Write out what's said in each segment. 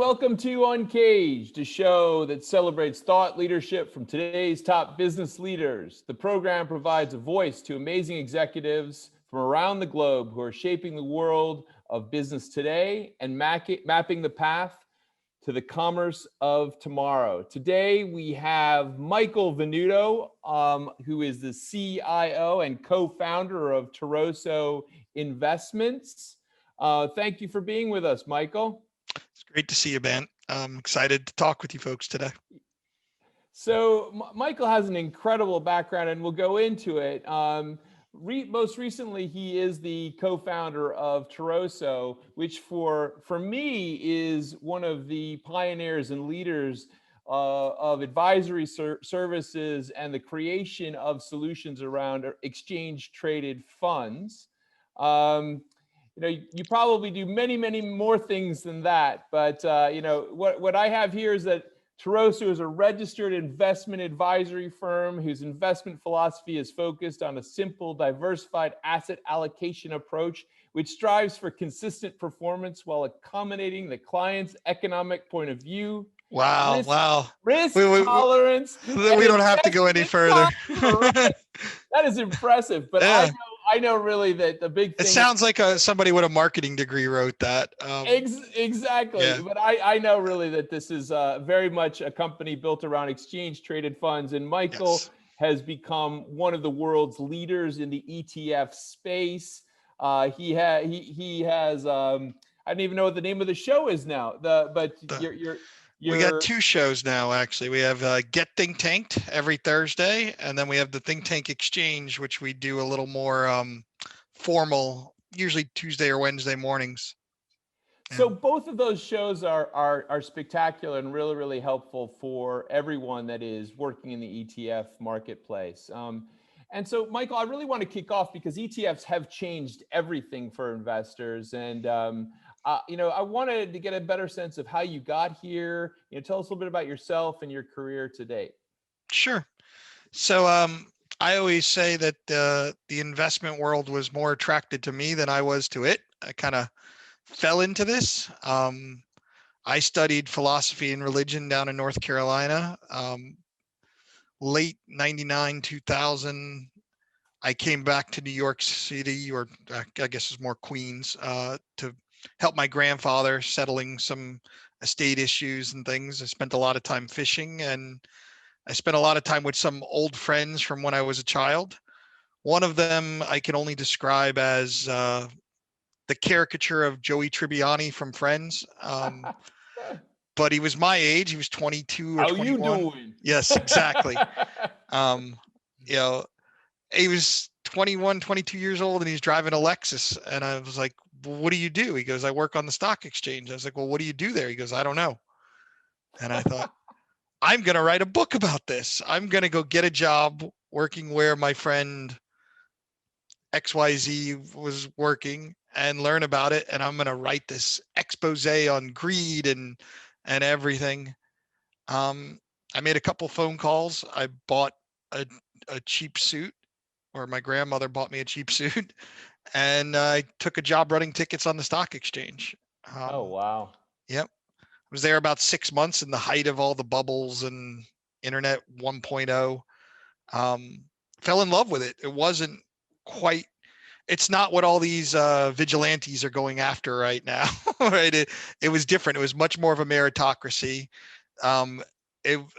Welcome to UNCAGED, a show that celebrates thought leadership from today's top business leaders. The program provides a voice to amazing executives from around the globe who are shaping the world of business today and mapping the path to the commerce of tomorrow. Today, we have Michael Venuto, who is the CIO and co-founder of Toroso Investments. Thank you for being with us, Michael. It's great to see you, Ben. I'm excited to talk with you folks today. So Michael has an incredible background, and we'll go into it. Most recently, he is the co-founder of Toroso, which for me is one of the pioneers and leaders of advisory services and the creation of solutions around exchange-traded funds. You probably do many, many more things than that. But what I have here is that Toroso is a registered investment advisory firm whose investment philosophy is focused on a simple, diversified asset allocation approach, which strives for consistent performance while accommodating the client's economic point of view. Wow. Risk tolerance. We don't have to go any further. Right. That is impressive. But yeah. I know really that the big thing. It sounds like somebody with a marketing degree wrote that. Exactly. Yeah. But I know really that this is very much a company built around exchange traded funds. And Michael has become one of the world's leaders in the ETF space. He has I don't even know what the name of the show is now. We got two shows now, actually. We have Get Think Tanked every Thursday, and then we have the Think Tank Exchange, which we do a little more formal, usually Tuesday or Wednesday mornings. So both of those shows are spectacular and really, really helpful for everyone that is working in the ETF marketplace. And so, Michael, I really want to kick off because ETFs have changed everything for investors. And I wanted to get a better sense of how you got here. Tell us a little bit about yourself and your career to date. Sure. So I always say that the investment world was more attracted to me than I was to it. I kind of fell into this. I studied philosophy and religion down in North Carolina. Late 99, 2000, I came back to New York City, or I guess it's more Queens, to help my grandfather settling some estate issues and things. I spent a lot of time fishing, and I spent a lot of time with some old friends from when I was a child. One of them I can only describe as the caricature of Joey Tribbiani from Friends. But he was my age. He was 22 or 21. How you doing? Yes, exactly. He was 21, 22 years old, and he's driving a Lexus. And I was like, well, what do you do? He goes, I work on the stock exchange. I was like, well, what do you do there? He goes, I don't know. And I thought, I'm going to write a book about this. I'm going to go get a job working where my friend XYZ was working and learn about it. And I'm going to write this expose on greed and everything. I made a couple phone calls. I bought a cheap suit, or my grandmother bought me a cheap suit, and I took a job running tickets on the stock exchange. Oh, wow. Yep. I was there about 6 months in the height of all the bubbles and internet 1.0. Fell in love with it. It wasn't quite, it's not what all these vigilantes are going after right now, right? It was different. It was much more of a meritocracy.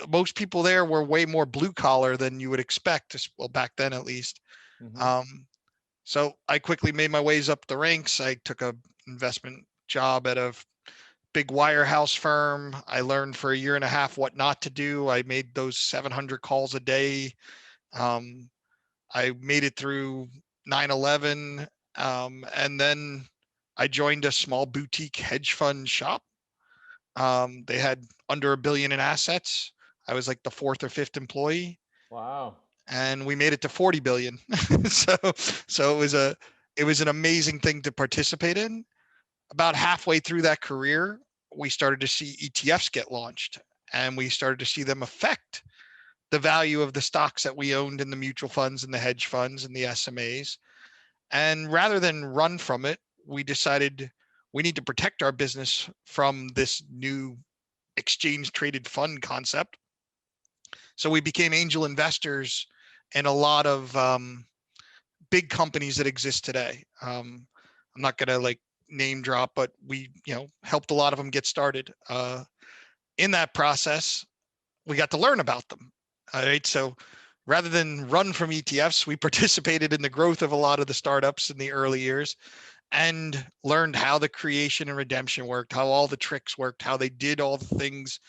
Most people there were way more blue collar than you would expect, well, back then at least. Mm-hmm. So I quickly made my ways up the ranks. I took a investment job at a big wirehouse firm. I learned for a year and a half what not to do. I made those 700 calls a day. I made it through 9/11, and then I joined a small boutique hedge fund shop. They had under $1 billion in assets. I was like the 4th or 5th employee. Wow. And we made it to 40 billion. so it was an amazing thing to participate in. About halfway through that career, we started to see ETFs get launched, and we started to see them affect the value of the stocks that we owned in the mutual funds and the hedge funds and the SMAs. And rather than run from it, we decided we need to protect our business from this new exchange traded fund concept. So we became angel investors in a lot of big companies that exist today. I'm not going to like name drop, but we, helped a lot of them get started. In that process, we got to learn about them. All right. So rather than run from ETFs, we participated in the growth of a lot of the startups in the early years and learned how the creation and redemption worked, how all the tricks worked, how they did all the things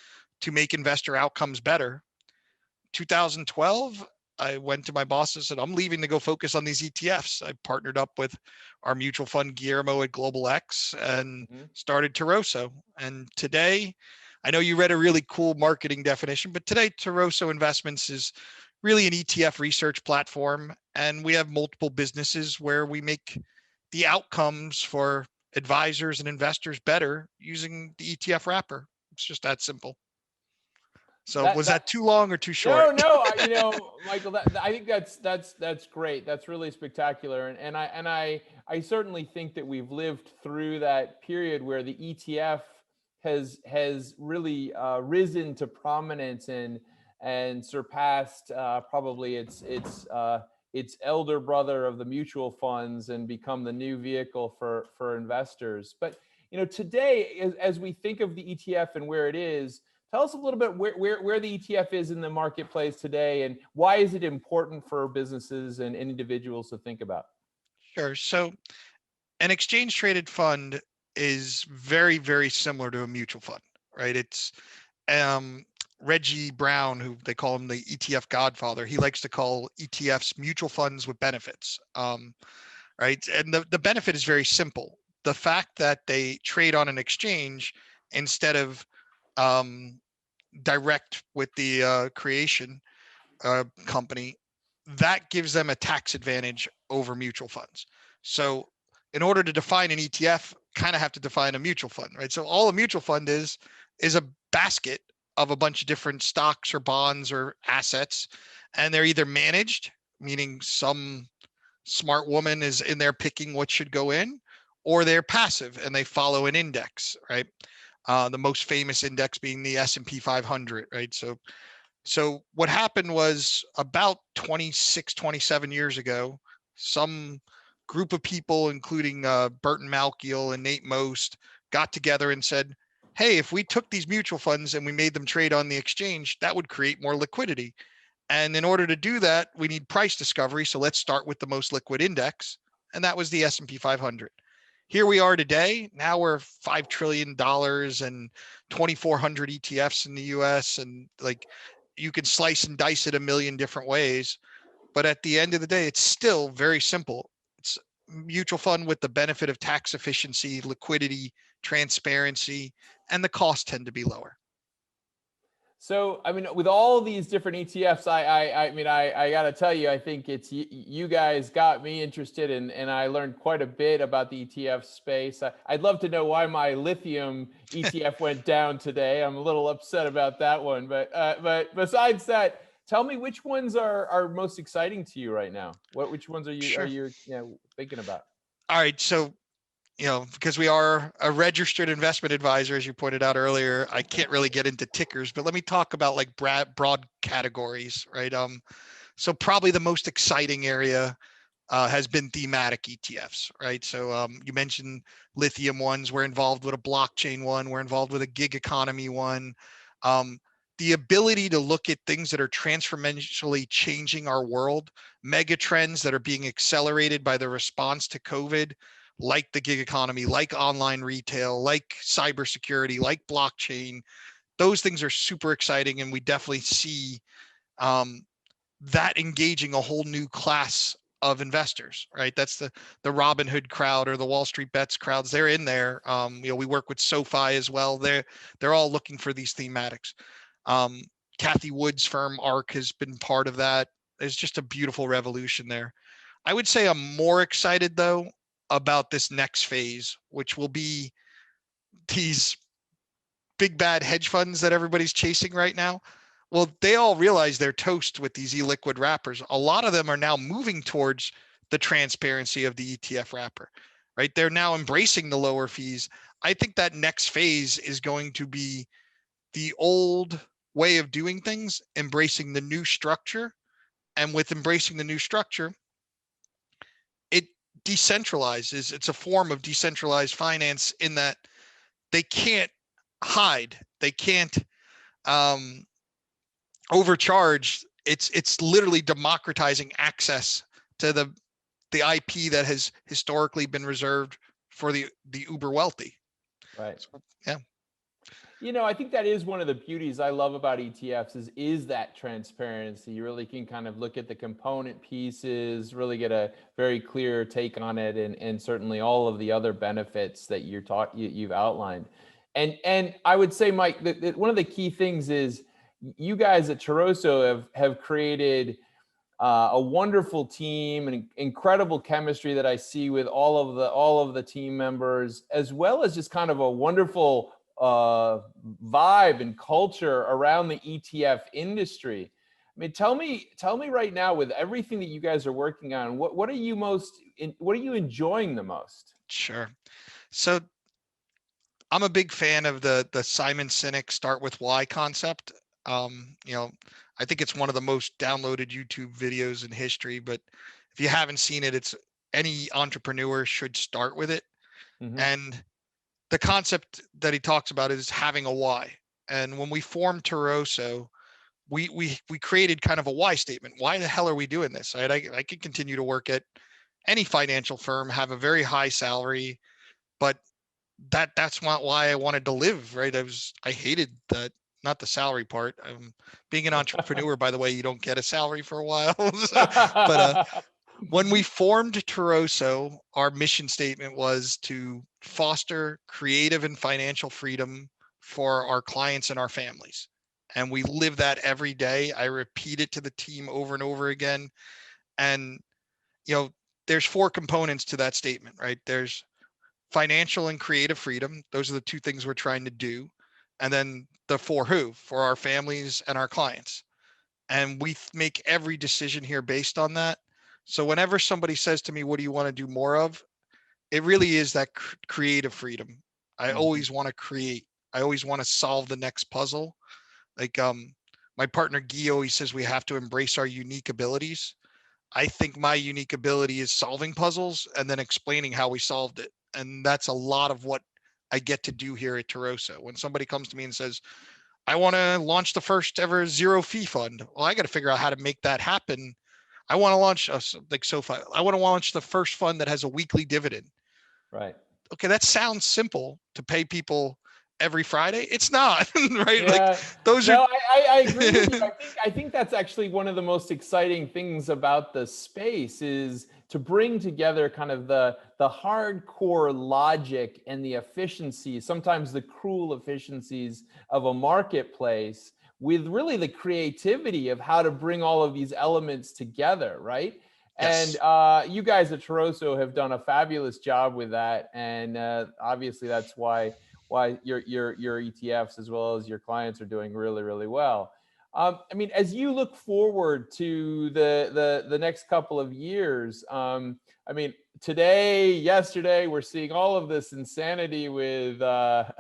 to make investor outcomes better. 2012, I went to my boss and said, I'm leaving to go focus on these ETFs. I partnered up with our mutual fund Guillermo at Global X and started Toroso. And today, I know you read a really cool marketing definition, but today Toroso Investments is really an ETF research platform. And we have multiple businesses where we make the outcomes for advisors and investors better using the ETF wrapper. It's just that simple. So was that too long or too short? No, Michael, I think that's great. That's really spectacular. And I certainly think that we've lived through that period where the ETF has really risen to prominence and surpassed probably its elder brother of the mutual funds and become the new vehicle for investors. But today, as we think of the ETF and where it is, tell us a little bit where the ETF is in the marketplace today, and why is it important for businesses and individuals to think about? Sure. So an exchange traded fund is very, very similar to a mutual fund, right? It's Reggie Brown, who they call him the ETF godfather. He likes to call ETFs mutual funds with benefits, right? And the benefit is very simple. The fact that they trade on an exchange instead of direct with the creation company, that gives them a tax advantage over mutual funds. So in order to define an ETF, kind of have to define a mutual fund, right? So all a mutual fund is a basket of a bunch of different stocks or bonds or assets, and they're either managed, meaning some smart woman is in there picking what should go in, or they're passive and they follow an index, right? The most famous index being the S&P 500, right? So what happened was about 26, 27 years ago, some group of people, including Burton Malkiel and Nate Most, got together and said, hey, if we took these mutual funds and we made them trade on the exchange, that would create more liquidity. And in order to do that, we need price discovery. So let's start with the most liquid index. And that was the S&P 500. Here we are today. Now we're $5 trillion and 2,400 ETFs in the US. And like, you can slice and dice it a million different ways. But at the end of the day, it's still very simple. It's mutual fund with the benefit of tax efficiency, liquidity, transparency, and the costs tend to be lower. So, I mean, with all these different ETFs, I got to tell you, I think it's you guys got me interested and I learned quite a bit about the ETF space. I'd love to know why my lithium ETF went down today. I'm a little upset about that one, but besides that, tell me which ones are most exciting to you right now. Which ones are you thinking about? All right, so because we are a registered investment advisor, as you pointed out earlier, I can't really get into tickers, but let me talk about like broad categories, right? So probably the most exciting area has been thematic ETFs, right? So you mentioned lithium ones. We're involved with a blockchain one. We're involved with a gig economy one. The ability to look at things that are transformationally changing our world, mega trends that are being accelerated by the response to COVID, like the gig economy, like online retail, like cybersecurity, like blockchain. Those things are super exciting, and we definitely see that engaging a whole new class of investors, right? That's the Robinhood crowd or the Wall Street Bets crowds. They're in there. We work with SoFi as well. They're all looking for these thematics. Kathy Wood's firm ARK has been part of that. There's just a beautiful revolution there. I would say I'm more excited though about this next phase, which will be these big bad hedge funds that everybody's chasing right now. Well, they all realize they're toast with these e-liquid wrappers. A lot of them are now moving towards the transparency of the ETF wrapper. right? They're now embracing the lower fees. I think that next phase is going to be the old way of doing things, embracing the new structure. And with embracing the new structure, it decentralizes. It's a form of decentralized finance in that they can't hide. They can't overcharge. It's literally democratizing access to the IP that has historically been reserved for the uber wealthy. Right. So, yeah. I think that is one of the beauties I love about ETFs is that transparency. You really can kind of look at the component pieces, really get a very clear take on it, and certainly all of the other benefits that you've outlined. And I would say, Mike, that one of the key things is you guys at Toroso have created a wonderful team and incredible chemistry that I see with all of the team members, as well as just kind of a wonderful vibe and culture around the ETF industry. I mean, tell me right now, with everything that you guys are working on, what are you what are you enjoying the most? Sure. So I'm a big fan of the Simon Sinek start with why concept. I think it's one of the most downloaded YouTube videos in history, but if you haven't seen it, it's any entrepreneur should start with it. Mm-hmm. And the concept that he talks about is having a why. And when we formed Toroso, we created kind of a why statement. Why the hell are we doing this? Right? I could continue to work at any financial firm, have a very high salary, but that's not why I wanted to live, right? I hated that, not the salary part. Being an entrepreneur, by the way, you don't get a salary for a while. But when we formed Toroso, our mission statement was to foster creative and financial freedom for our clients and our families. And we live that every day. I repeat it to the team over and over again. And, there's 4 components to that statement, right? There's financial and creative freedom. Those are the 2 things we're trying to do. And then the for who, for our families and our clients. And we make every decision here based on that. So whenever somebody says to me, what do you want to do more of? It really is that creative freedom. I always want to create. I always want to solve the next puzzle. Like my partner Guy always says we have to embrace our unique abilities. I think my unique ability is solving puzzles and then explaining how we solved it. And that's a lot of what I get to do here at Toroso. When somebody comes to me and says, I want to launch the first ever zero fee fund. Well, I got to figure out how to make that happen. I want to launch like SoFi. I want to launch the first fund that has a weekly dividend. Right. Okay, that sounds simple to pay people every Friday. It's not, right? Like Yeah. those No, are. I agree with you. I think that's actually one of the most exciting things about the space is to bring together kind of the hardcore logic and the efficiencies, sometimes the cruel efficiencies of a marketplace, with really the creativity of how to bring all of these elements together, right? And Yes. you guys at Toroso have done a fabulous job with that, and obviously that's why your ETFs as well as your clients are doing really, really well. I mean, as you look forward to the next couple of years, I mean, today, yesterday, we're seeing all of this insanity with Robinhood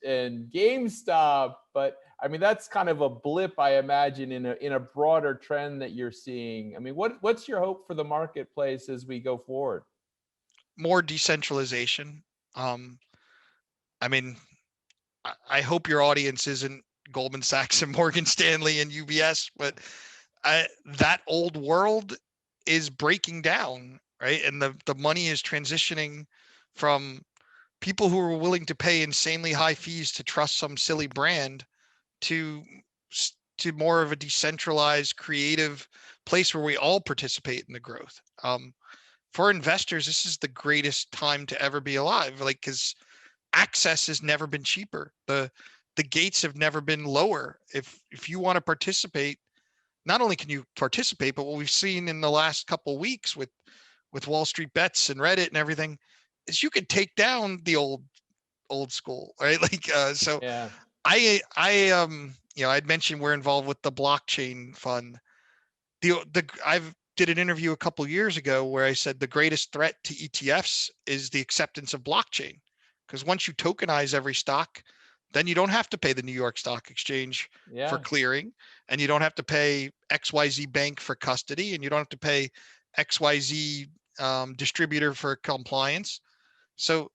and GameStop, but I mean, that's kind of a blip, I imagine, in a broader trend that you're seeing. I mean, what's your hope for the marketplace as we go forward? More decentralization. Um, I mean, I hope your audience isn't Goldman Sachs and Morgan Stanley and UBS, but that old world is breaking down, right? And the money is transitioning from people who are willing to pay insanely high fees to trust some silly brand to more of a decentralized, creative place where we all participate in the growth. For investors, this is the greatest time to ever be alive, like because access has never been cheaper. The gates have never been lower. If you want to participate, not only can you participate, but what we've seen in the last couple of weeks with Wall Street Bets and Reddit and everything is you could take down the old school, right? Like so Yeah. I'd mentioned we're involved with the blockchain fund. I've did an interview a couple years ago where I said the greatest threat to ETFs is the acceptance of blockchain. Because once you tokenize every stock, then you don't have to pay the New York Stock Exchange for clearing, and you don't have to pay XYZ Bank for custody, and you don't have to pay XYZ distributor for compliance. So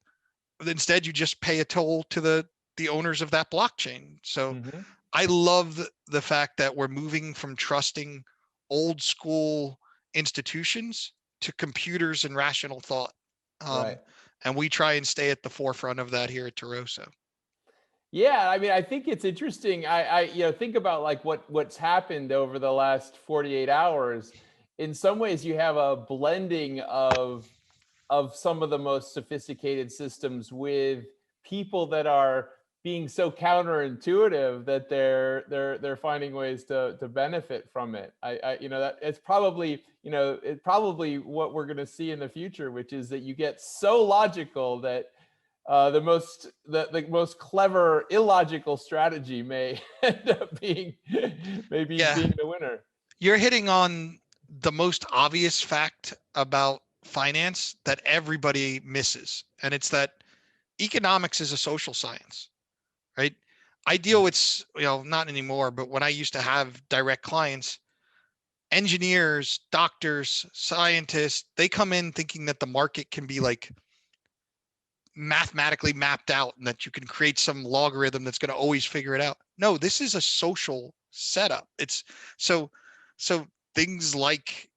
instead, you just pay a toll to the owners of that blockchain. So I love the fact that we're moving from trusting old school institutions to computers and rational thought. Right. And we try and stay at the forefront of that here at Toroso. Yeah, I mean, I think it's interesting. Think about like what's happened over the last 48 hours. In some ways, you have a blending of some of the most sophisticated systems with people that are being so counterintuitive that they're finding ways to benefit from it. That it's probably what we're going to see in the future, which is that you get so logical that the most clever illogical strategy may end up being being the winner. You're hitting on the most obvious fact about finance that everybody misses, and it's that economics is a social science, right? I deal with, not anymore, but when I used to have direct clients, engineers, doctors, scientists, they come in thinking that the market can be like mathematically mapped out and that you can create some logarithm that's going to always figure it out. No, this is a social setup. It's so things like,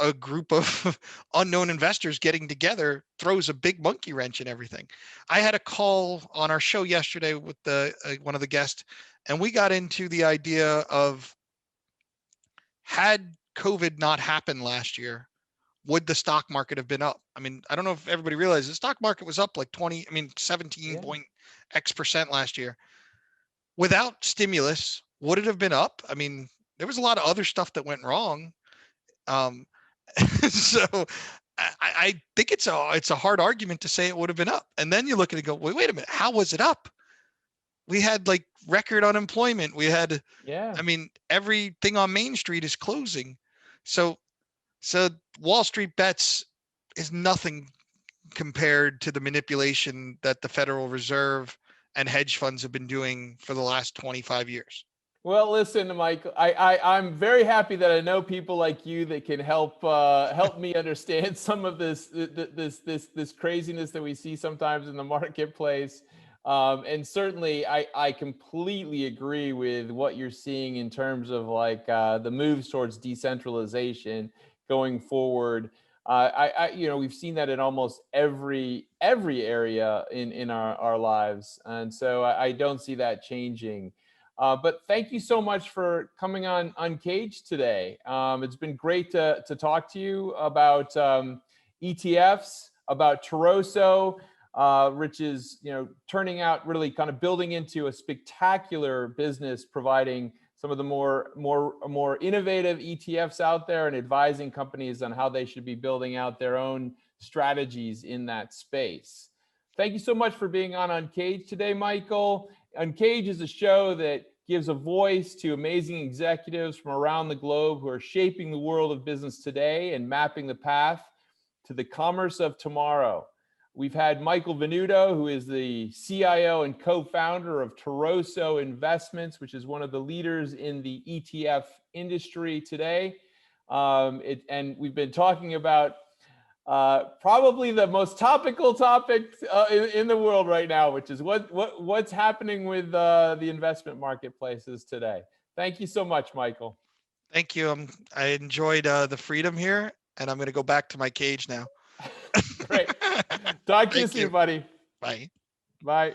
a group of unknown investors getting together throws a big monkey wrench in everything. I had a call on our show yesterday with one of the guests, and we got into the idea of, had COVID not happened last year, would the stock market have been up? I mean, I don't know if everybody realizes the stock market was up like 17 point X% last year. Without stimulus, would it have been up? I mean, there was a lot of other stuff that went wrong. So I think it's a hard argument to say it would have been up. And then you look at it and go, wait a minute, how was it up? We had like record unemployment. We had, I mean, everything on Main Street is closing. So Wall Street bets is nothing compared to the manipulation that the Federal Reserve and hedge funds have been doing for the last 25 years. Well, listen, Mike, I'm very happy that I know people like you that can help me understand some of this craziness that we see sometimes in the marketplace. And certainly, I completely agree with what you're seeing in terms of like the moves towards decentralization going forward. We've seen that in almost every area in our lives, and so I don't see that changing. But thank you so much for coming on UNCAGED today. It's been great to talk to you about ETFs, about Toroso, which is turning out really kind of building into a spectacular business, providing some of the more innovative ETFs out there and advising companies on how they should be building out their own strategies in that space. Thank you so much for being on UNCAGED today, Michael. UNCAGED is a show that gives a voice to amazing executives from around the globe who are shaping the world of business today and mapping the path to the commerce of tomorrow. We've had Michael Venuto, who is the CIO and co-founder of Toroso Investments, which is one of the leaders in the ETF industry today. And we've been talking about probably the most topical topic in the world right now, which is what's happening with the investment marketplaces today. Thank you so much, Michael. Thank you. I enjoyed the freedom here, and I'm going to go back to my cage now. Great. Talk to you soon, buddy. Bye. Bye.